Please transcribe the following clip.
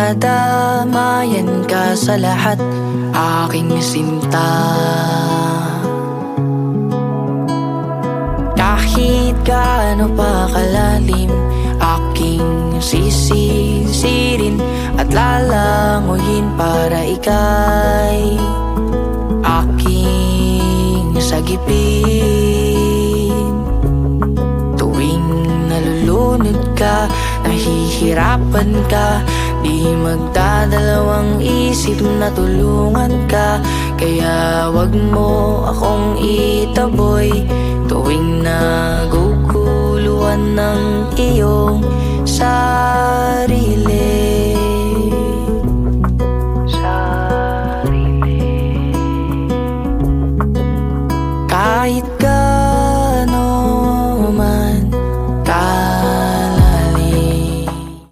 Madadamayan ka sa lahat, aking sinta. Kahit gaano pa kalalim, aking sisisirin at lalanguyin para ika'y aking sagipin. Tuwing nalulunod ka, nahihirapan ka, di magdadalawang isip na tulungan ka. Kaya wag mo akong itaboy tuwing naguguluhan ng iyong sa